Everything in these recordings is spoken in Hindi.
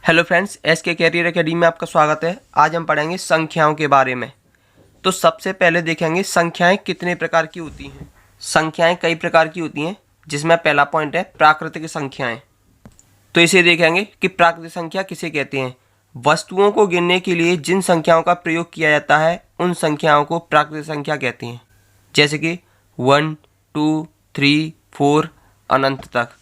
हेलो फ्रेंड्स, एसके कैरियर एकेडमी में आपका स्वागत है। आज हम पढ़ेंगे संख्याओं के बारे में। तो सबसे पहले देखेंगे संख्याएं कितने प्रकार की होती हैं। संख्याएं कई प्रकार की होती हैं, जिसमें पहला पॉइंट है प्राकृतिक संख्याएं। तो इसे देखेंगे कि प्राकृतिक संख्या किसे कहते हैं। वस्तुओं को गिनने के लिए जिन संख्याओं का प्रयोग किया जाता है उन संख्याओं को प्राकृतिक संख्या कहते हैं, जैसे कि 1, 2, 3, 4 अनंत तक।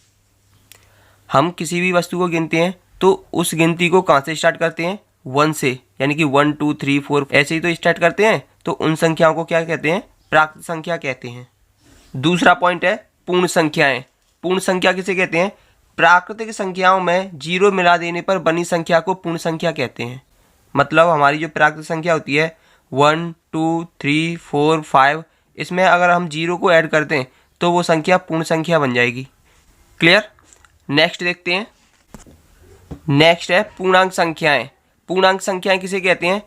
हम किसी भी वस्तु को गिनते हैं तो उस गिनती को कहाँ से स्टार्ट करते हैं? 1 से, यानी कि 1, 2, 3, 4 ऐसे ही तो स्टार्ट करते हैं। तो उन संख्याओं को क्या कहते हैं? प्राकृतिक संख्या कहते हैं। दूसरा पॉइंट है पूर्ण संख्याएं। पूर्ण संख्या किसे कहते हैं? प्राकृतिक संख्याओं में जीरो मिला देने पर बनी संख्या को पूर्ण संख्या कहते हैं। मतलब हमारी जो प्राकृतिक संख्या होती है 1, 2, 3, 4, 5, इसमें अगर हम जीरो को ऐड करते हैं तो वो संख्या पूर्ण संख्या बन जाएगी। क्लियर? नेक्स्ट देखते हैं। नेक्स्ट है पूर्णांक संख्याएं। पूर्णांक संख्याएं किसे कहते हैं?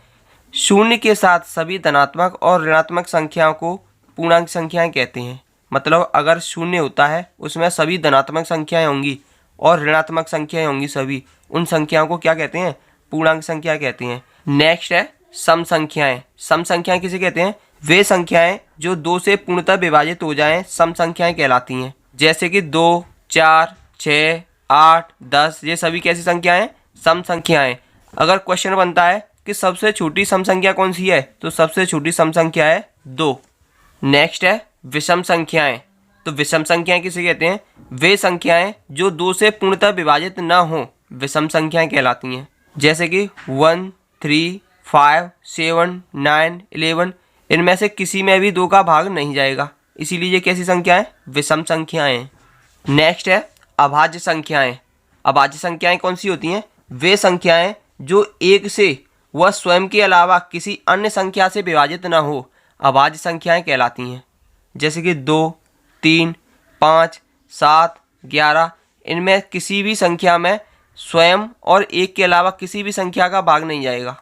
शून्य के साथ सभी धनात्मक और ऋणात्मक संख्याओं को पूर्णांक संख्याएं कहते हैं। मतलब अगर शून्य होता है उसमें सभी धनात्मक संख्याएं होंगी और ऋणात्मक संख्याएं होंगी, सभी उन संख्याओं को क्या कहते हैं? पूर्णांक संख्या कहते हैं। नेक्स्ट है सम संख्याएं। सम संख्याएं किसे कहते हैं? वे संख्याएं जो 2 से पूर्णतः विभाजित हो जाएं सम संख्याएं कहलाती हैं। जैसे कि 2, 4, 6, 8, 10, ये सभी कैसी संख्याएं? सम संख्याएं। अगर क्वेश्चन बनता है कि सबसे छोटी सम संख्या कौन सी है, तो सबसे छोटी सम संख्या है 2। नेक्स्ट है विषम संख्याएं। तो विषम संख्याएं किसे कहते हैं? वे संख्याएं जो 2 से पूर्णतः विभाजित न हो विषम संख्याएं कहलाती हैं। जैसे कि 1, 3, 5, 7, 9, 11, इनमें से किसी में भी 2 का भाग नहीं जाएगा, इसीलिए ये कैसी संख्याएं? विषम संख्याएं। नेक्स्ट है अभाज्य संख्याएं। अभाज्य संख्याएं कौन सी होती हैं? वे संख्याएं जो 1 से व स्वयं के अलावा किसी अन्य संख्या से विभाजित न हो अभाज्य संख्याएं कहलाती हैं। जैसे कि 2, 3, 5, 7, 11, इनमें किसी भी संख्या में स्वयं और 1 के अलावा किसी भी संख्या का भाग नहीं जाएगा।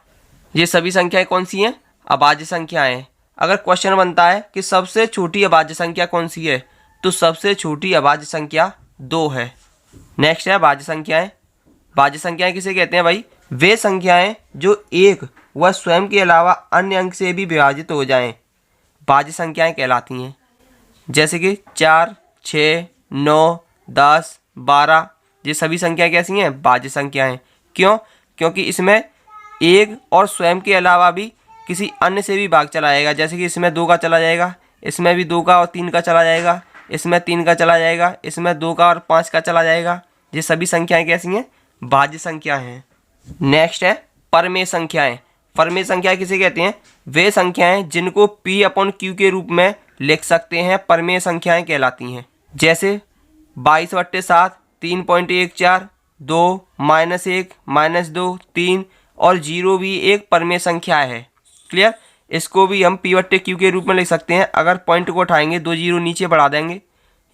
ये सभी संख्याएं कौन सी हैं? अभाज्य संख्याएं। अगर क्वेश्चन बनता है कि सबसे छोटी अभाज्य संख्या कौन सी है, तो सबसे छोटी अभाज्य संख्या 2 है। नेक्स्ट है भाज्य संख्याएं। भाज्य संख्याएं किसे कहते हैं भाई? वे संख्याएं जो 1 व स्वयं के अलावा अन्य अंक से भी विभाजित हो जाएं भाज्य संख्याएं कहलाती हैं। जैसे कि 4, 6, 9, 10, 12, ये सभी संख्याएं कैसी हैं? भाज्य संख्याएं। क्यों? क्योंकि इसमें 1 और स्वयं के अलावा भी किसी अन्य से भी भाग चला जाएगा। जैसे कि इसमें 2 का चला जाएगा, इसमें भी 2 का और 3 का चला जाएगा, इसमें 3 का चला जाएगा, इसमें 2 का और 5 का चला जाएगा। ये सभी संख्याएं कैसी हैं? भाज्य संख्या हैं। नेक्स्ट है परमेय संख्याएं। परमेय संख्याएं किसे कहते हैं? वे संख्याएं जिनको P/Q के रूप में लिख सकते हैं परमेय संख्याएं कहलाती हैं। जैसे 22/7, 3.14, 2, -1, -2, 3 और 0 भी एक परमेय संख्या है। क्लियर? इसको भी हम P/Q के रूप में लिख सकते हैं। अगर पॉइंट को उठाएंगे 2 जीरो नीचे बढ़ा देंगे,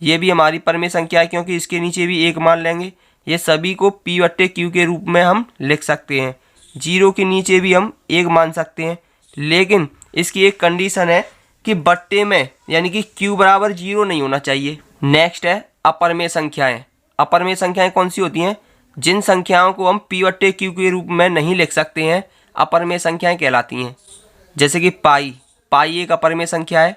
ये भी हमारी परमेय संख्या है, क्योंकि इसके नीचे भी 1 मान लेंगे। ये सभी को P/Q के रूप में हम लिख सकते हैं। 0 के नीचे भी हम 1 मान सकते हैं, लेकिन इसकी एक कंडीशन है कि बट्टे में यानी कि Q बराबर 0 नहीं होना चाहिए। नेक्स्ट है अपरमेय संख्याएं। अपरमेय संख्याएं कौन सी होती हैं? जिन संख्याओं को हम P/Q के रूप में नहीं लिख सकते हैं अपरमेय संख्याएं कहलाती हैं। जैसे कि पाई एक अपरमेय संख्या है।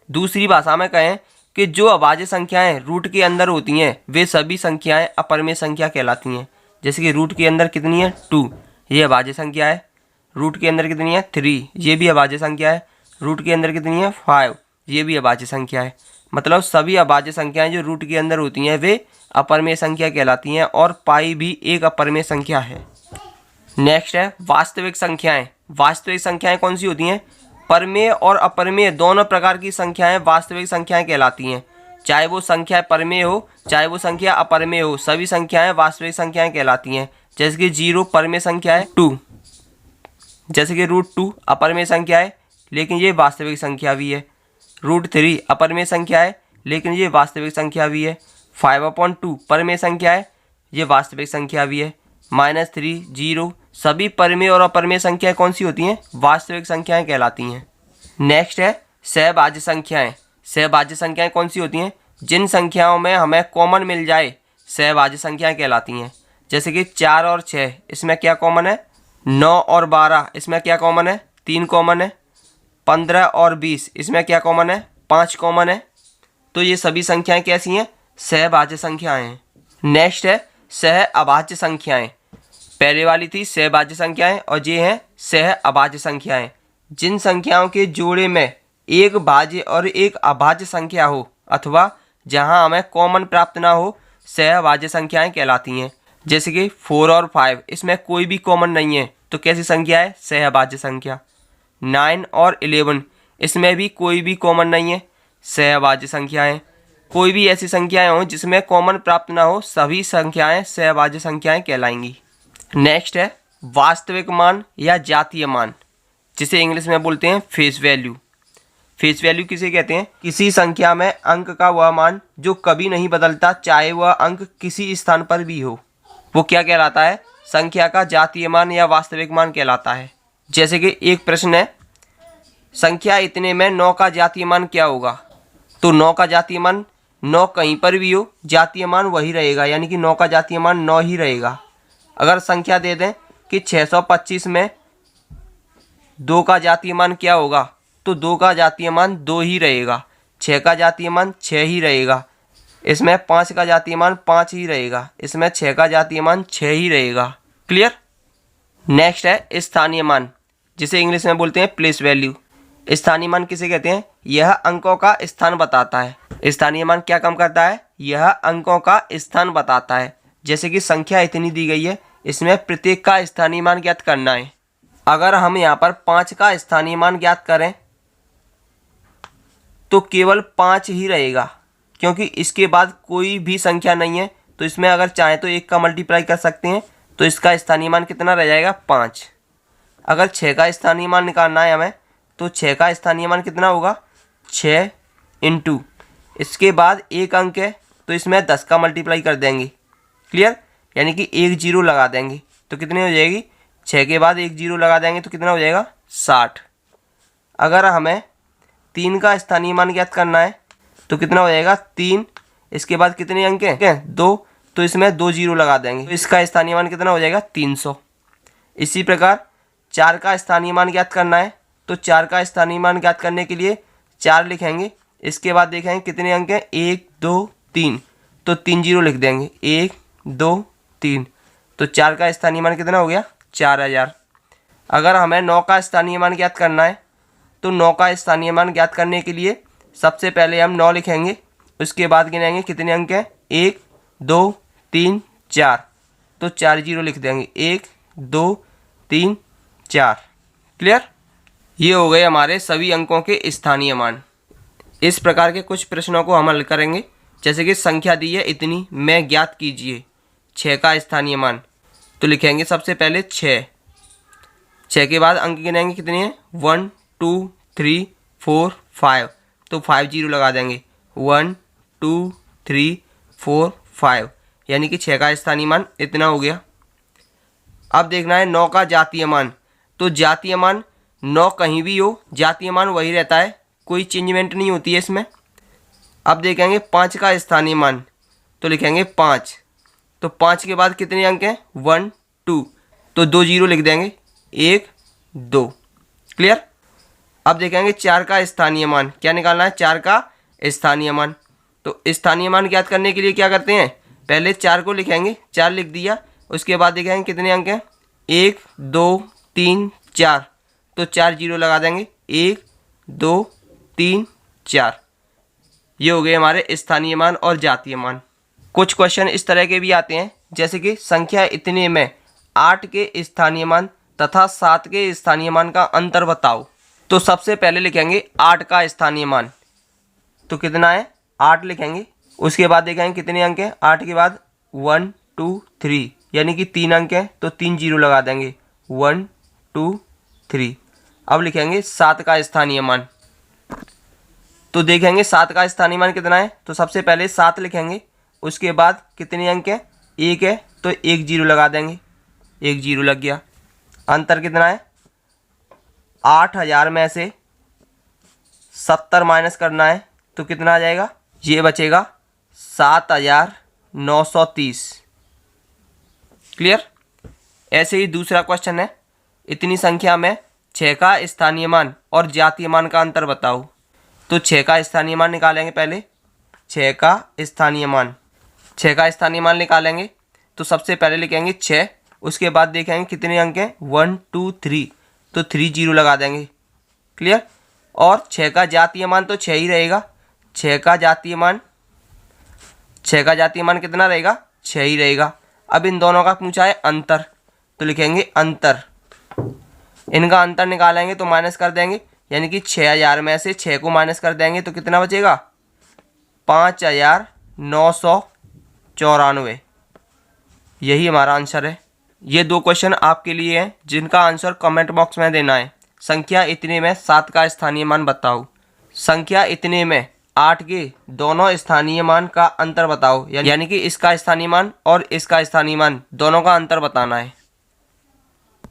दूसरी भाषा में कहें कि जो अभाज्य संख्याएं रूट के अंदर होती हैं वे सभी संख्याएं अपरमेय संख्या कहलाती हैं। जैसे कि रूट के अंदर कितनी है? 2, ये अभाज्य संख्या है। रूट के अंदर कितनी है? 3, ये भी अभाज्य संख्या है। रूट के अंदर कितनी है? 5, ये भी अभाज्य संख्या है। मतलब सभी अभाज्य संख्याएं जो रूट के अंदर होती हैं वे अपरमेय संख्या कहलाती हैं, और पाई भी एक अपरमेय संख्या है। नेक्स्ट है वास्तविक संख्याएं। वास्तविक संख्याएं कौन सी होती हैं? परमेय और अपरमेय दोनों प्रकार की संख्याएं वास्तविक संख्याएं कहलाती हैं। चाहे वो संख्या परमेय हो, चाहे वो संख्या अपरमेय हो, सभी संख्याएं वास्तविक संख्याएं कहलाती हैं। जैसे कि 0 परमेय संख्या है, 2 जैसे कि √2 अपरमेय संख्या है, लेकिन ये वास्तविक संख्या भी है। √3 अपरमेय संख्या है, लेकिन ये वास्तविक संख्या भी है। 5/2 परमेय संख्या है, ये वास्तविक संख्या भी है। -3, 0, सभी परमेय और अपरमेय संख्याएं कौन सी होती हैं? वास्तविक संख्याएं कहलाती हैं। नेक्स्ट है सहभाज्य संख्याएं। सहभाज्य संख्याएं कौन सी होती हैं? जिन संख्याओं में हमें कॉमन मिल जाए सहभाज्य संख्याएं कहलाती हैं। जैसे कि 4 और 6 इसमें क्या कॉमन है, 9 और 12 इसमें क्या कॉमन है, 3 कॉमन है, 15 और 20 इसमें क्या कॉमन है, 5 कॉमन है। तो ये सभी संख्याएं कैसी हैं, सहभाज्य संख्याएं हैं। नेक्स्ट है सह अभाज्य संख्याएं। पहले वाली थी सहभाज्य संख्याएं और ये हैं सह अभाज्य संख्याएं। जिन संख्याओं के जोड़े में एक भाज्य और एक अभाज्य संख्या हो अथवा जहां हमें कॉमन प्राप्त ना हो, सहभाज्य संख्याएं कहलाती हैं। जैसे कि 4 और 5 इसमें कोई भी कॉमन नहीं है, तो कैसी संख्या है, सहभाज्य संख्या। 9 और 11 इसमें भी कोई भी कॉमन नहीं है, सहभाज्य संख्याएं। कोई भी ऐसी संख्याएं हो जिसमें कॉमन प्राप्त ना हो, सभी संख्याएं सहभाज्य संख्याएं कहलाएंगी। नेक्स्ट है वास्तविक मान या जातीय मान, जिसे इंग्लिश में बोलते हैं फेस वैल्यू। फेस वैल्यू किसे कहते हैं, किसी संख्या में अंक का वह मान जो कभी नहीं बदलता, चाहे वह अंक किसी स्थान पर भी हो, वो क्या कहलाता है, संख्या का जातीय मान या वास्तविक मान कहलाता है। जैसे कि एक प्रश्न है, संख्या इतने में 9 का जातीय मान क्या होगा, तो 9 का जातीय मान 9 कहीं पर भी हो, जातीय मान वही रहेगा, यानी कि 9 का जातीय मान 9 ही रहेगा। अगर संख्या दे दें कि 625 में 2 का जातीय मान क्या होगा, तो 2 का जातीय मान 2 ही रहेगा, 6 का जातीय मान 6 ही रहेगा, इसमें 5 का जातीय मान 5 ही रहेगा, इसमें 6 का जातीय मान 6 ही रहेगा। क्लियर। नेक्स्ट है स्थानीय मान, जिसे इंग्लिश में बोलते हैं प्लेस वैल्यू। स्थानीय मान किसे कहते हैं, यह अंकों का स्थान बताता है। स्थानीय मान क्या काम करता है, यह अंकों का स्थान बताता है। जैसे कि संख्या इतनी दी गई है, इसमें प्रत्येक का स्थानीय मान ज्ञात करना है। अगर हम यहाँ पर 5 का स्थानीय मान ज्ञात करें तो केवल 5 ही रहेगा, क्योंकि इसके बाद कोई भी संख्या नहीं है। तो इसमें अगर चाहें तो 1 का मल्टीप्लाई कर सकते हैं, तो इसका स्थानीय मान कितना रह जाएगा, 5। अगर 6 का स्थानीय मान निकालना है हमें, तो 6 का स्थानीय मान कितना होगा, 6 इंटू इसके बाद एक अंक है, तो इसमें 10 का मल्टीप्लाई कर देंगे। क्लियर, यानी कि 1 जीरो लगा देंगे, तो कितनी हो जाएगी, 6 के बाद 1 जीरो लगा देंगे तो कितना हो जाएगा, 60। अगर हमें 3 का स्थानीय मान ज्ञात करना है तो कितना हो जाएगा, 3, इसके बाद कितने अंक हैं, 2, तो इसमें 2 जीरो लगा देंगे, तो इसका स्थानीय मान कितना हो जाएगा, 300। इसी प्रकार 4 का स्थानीय मान ज्ञात करना है, तो 4 का स्थानीय मान ज्ञात करने के लिए 4 लिखेंगे, इसके बाद देखेंगे कितने अंक हैं, 1 2 3, तो 3 जीरो लिख देंगे, 1 2 3, तो 4 का स्थानीय मान कितना हो गया, 4000। अगर हमें 9 का स्थानीय मान ज्ञात करना है, तो 9 का स्थानीय मान ज्ञात करने के लिए सबसे पहले हम 9 लिखेंगे, उसके बाद गिनेंगे कितने अंक हैं, 1 2 3 4, तो 4 जीरो लिख देंगे, 1 2 3 4। क्लियर। ये हो गए हमारे सभी अंकों के स्थानीय मान। इस प्रकार के कुछ प्रश्नों को हम हल करेंगे। जैसे कि संख्या दी है इतनी में ज्ञात कीजिए 6 का स्थानीय मान, तो लिखेंगे सबसे पहले 6 के बाद अंक गिनेंगे कितने हैं, 1 2 3 4 5, तो 5 जीरो लगा देंगे, 1 2 3 4 5, यानी कि 6 का स्थानीय मान इतना हो गया। अब देखना है 9 का जातीय मान, तो जातीय मान 9 कहीं भी हो, जातीय मान वही रहता है, कोई चेंजमेंट नहीं होती है इसमें। अब देखेंगे 5 का स्थानीय मान, तो लिखेंगे 5, तो 5 के बाद कितने अंक हैं, 1 2, तो 2 जीरो लिख देंगे, 1 2। क्लियर। अब देखेंगे 4 का स्थानीय मान, क्या निकालना है, 4 का स्थानीय मान। तो स्थानीय मान ज्ञात करने के लिए क्या करते हैं, पहले 4 को लिखेंगे, 4 लिख दिया, उसके बाद देखेंगे कितने अंक हैं, 1 2 3 4, तो 4 जीरो लगा देंगे, 1 2 3 4। ये हो गए हमारे स्थानीय मान और जातीय मान। कुछ क्वेश्चन इस तरह के भी आते हैं, जैसे कि संख्या इतने में 8 के स्थानीय मान तथा 7 के स्थानीय मान का अंतर बताओ। तो सबसे पहले लिखेंगे 8 का स्थानीय मान, तो कितना है, 8 लिखेंगे, उसके बाद देखेंगे कितने अंक हैं, 8 के बाद 1 2 3, यानी कि 3 अंक हैं, तो 3 जीरो लगा देंगे, 1 2 3। अब लिखेंगे 7 का स्थानीय मान, तो देखेंगे 7 का स्थानीय मान कितना है, तो सबसे पहले 7 लिखेंगे, उसके बाद कितने अंक हैं, 1 है, तो 1 जीरो लगा देंगे, 1 जीरो लग गया। अंतर कितना है, 8000 में से 70 माइनस करना है, तो कितना आ जाएगा, ये बचेगा 7930। क्लियर। ऐसे ही दूसरा क्वेश्चन है, इतनी संख्या में 6 का स्थानीय मान और जातीय मान का अंतर बताओ। तो 6 का स्थानीय मान निकालेंगे पहले, 6 का स्थानीय मान, 6 का स्थानीय मान निकालेंगे तो सबसे पहले लिखेंगे 6, उसके बाद देखेंगे कितने अंक हैं 1 2 3, तो 3 0 लगा देंगे। क्लियर। और 6 का जातीय मान तो 6 ही रहेगा, 6 का जातीय मान कितना रहेगा 6 ही रहेगा। अब इन दोनों का पूछा है अंतर, तो लिखेंगे अंतर, इनका अंतर निकालेंगे तो माइनस कर देंगे, यानी कि 6000 में से 6 को माइनस कर देंगे तो कितना बचेगा 5994। यही हमारा आंसर है। ये 2 क्वेश्चन आपके लिए हैं जिनका आंसर कमेंट बॉक्स में देना है। संख्या इतने में 7 का स्थानीय मान बताओ। संख्या इतने में 8 के दोनों स्थानीय मान का अंतर बताओ, यानी कि इसका स्थानीय मान और इसका स्थानीय मान दोनों का अंतर बताना है।